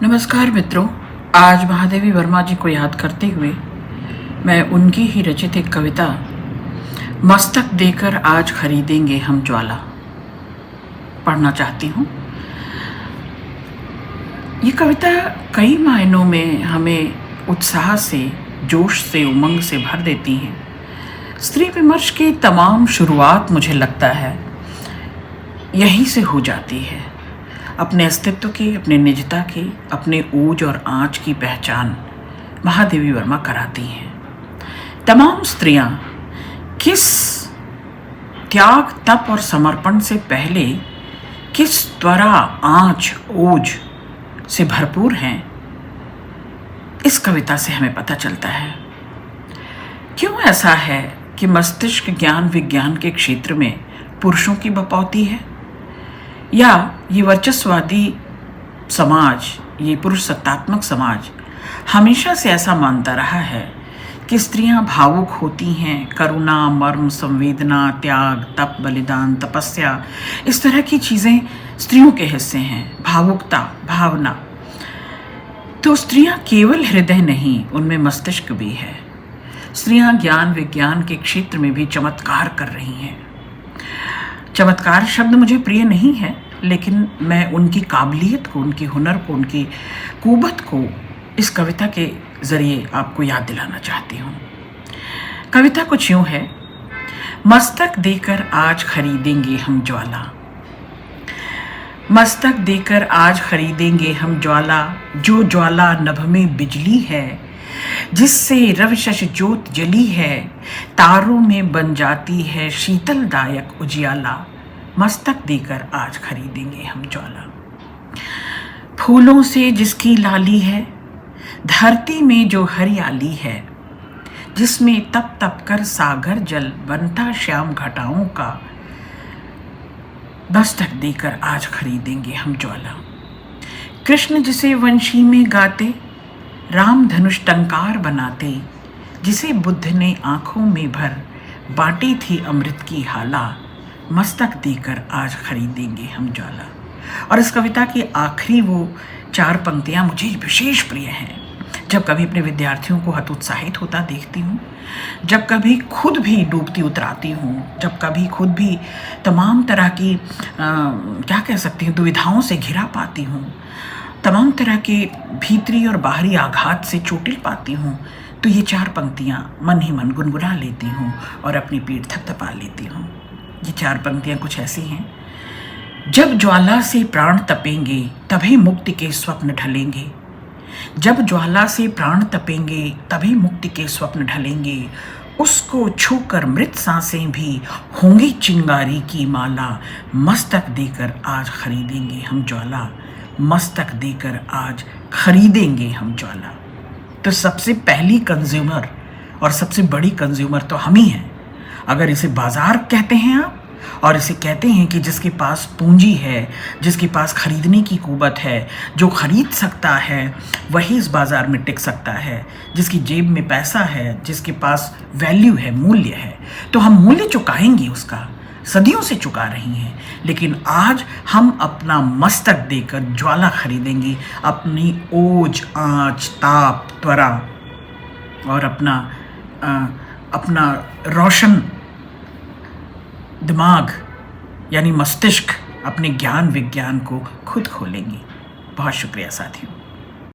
नमस्कार मित्रों, आज महादेवी वर्मा जी को याद करते हुए मैं उनकी ही रचित एक कविता मस्तक देकर आज खरीदेंगे हम ज्वाला पढ़ना चाहती हूँ। ये कविता कई मायनों में हमें उत्साह से, जोश से, उमंग से भर देती है। स्त्री विमर्श की तमाम शुरुआत मुझे लगता है यहीं से हो जाती है। अपने अस्तित्व की, अपने निजता की, अपने ऊज और आँच की पहचान महादेवी वर्मा कराती हैं। तमाम स्त्रियां किस त्याग, तप और समर्पण से पहले किस त्वरा, आँच, ओज से भरपूर हैं, इस कविता से हमें पता चलता है। क्यों ऐसा है कि मस्तिष्क ज्ञान विज्ञान के क्षेत्र में पुरुषों की बपौती है, या ये वर्चस्ववादी समाज, ये पुरुष सत्तात्मक समाज हमेशा से ऐसा मानता रहा है कि स्त्रियां भावुक होती हैं, करुणा, मर्म, संवेदना, त्याग, तप, बलिदान, तपस्या, इस तरह की चीज़ें स्त्रियों के हिस्से हैं, भावुकता, भावना। तो स्त्रियां केवल हृदय नहीं, उनमें मस्तिष्क भी है। स्त्रियां ज्ञान विज्ञान के क्षेत्र में भी चमत्कार कर रही हैं। चमत्कार शब्द मुझे प्रिय नहीं है, लेकिन मैं उनकी काबिलियत को, उनकी हुनर को, उनकी कुवत को इस कविता के ज़रिए आपको याद दिलाना चाहती हूँ। कविता कुछ यूँ है। मस्तक देकर आज खरीदेंगे हम ज्वाला, मस्तक देकर आज खरीदेंगे हम ज्वाला, जो ज्वाला नभ में बिजली है, जिससे रवशश ज्योत जली है, तारों में बन जाती है शीतलदायक उजियाला। मस्तक देकर आज खरीदेंगे हम ज्वाला। फूलों से जिसकी लाली है, धरती में जो हरियाली है, जिसमें तप तप कर सागर जल बनता श्याम घटाओं का, मस्तक देकर आज खरीदेंगे हम ज्वाला। कृष्ण जिसे वंशी में गाते, राम धनुष टंकार बनाते, जिसे बुद्ध ने आंखों में भर बांटी थी अमृत की हाला, मस्तक देकर आज खरीदेंगे हम ज्वाला। और इस कविता की आखिरी वो 4 पंक्तियां मुझे विशेष प्रिय हैं। जब कभी अपने विद्यार्थियों को हतोत्साहित होता देखती हूँ, जब कभी खुद भी डूबती उतराती हूँ, जब कभी खुद भी तमाम तरह की क्या कह सकती हूँ, दुविधाओं से घिरा पाती हूँ, तमाम तरह के भीतरी और बाहरी आघात से चोटिल पाती हूँ, तो ये 4 पंक्तियाँ मन ही मन गुनगुना लेती हूँ और अपनी पीठ थपथपा लेती हूँ। ये 4 पंक्तियाँ कुछ ऐसी हैं। जब ज्वाला से प्राण तपेंगे, तभी मुक्ति के स्वप्न ढलेंगे। जब ज्वाला से प्राण तपेंगे, तभी मुक्ति के स्वप्न ढलेंगे। उसको छूकर मृत सांसें भी होंगी चिंगारी की माला। मस्तक देकर आज खरीदेंगे हम ज्वाला, मस्तक देकर आज खरीदेंगे हम ज्वाला। तो सबसे पहली कंज्यूमर और सबसे बड़ी कंज्यूमर तो हम ही हैं। अगर इसे बाजार कहते हैं आप, और इसे कहते हैं कि जिसके पास पूंजी है, जिसके पास खरीदने की कुवत है, जो खरीद सकता है वही इस बाज़ार में टिक सकता है, जिसकी जेब में पैसा है, जिसके पास वैल्यू है, मूल्य है, तो हम मूल्य चुकाएंगे उसका, सदियों से चुका रही हैं। लेकिन आज हम अपना मस्तक देकर ज्वाला खरीदेंगे, अपनी ओज, आँच, ताप, त्वरा और अपना रोशन दिमाग यानी मस्तिष्क, अपने ज्ञान विज्ञान को खुद खोलेंगे। बहुत शुक्रिया साथियों।